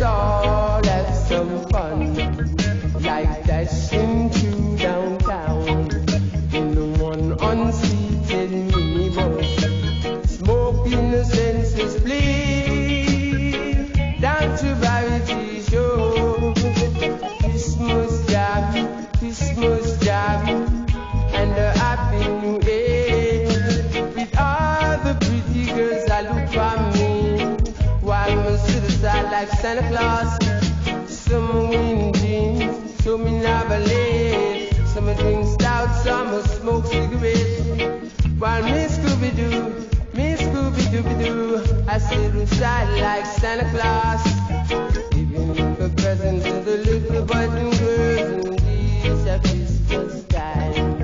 let's all have some fun, like dashing through downtown in the one unseated minibus, smoking the senses bleed down to Variety Show. Christmas jam, and a happy new year with all the pretty girls that look for me, while my sisters are like Santa Claus. Some wearing jeans, some in lavalier, some a drink stout, some a smoke cigarettes, while me Scooby-Doo, I sit inside like Santa Claus, giving the presents to the little boys and girls in these Christmas time.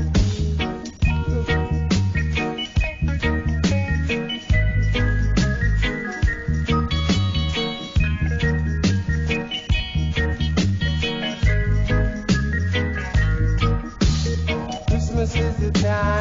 Christmas is the time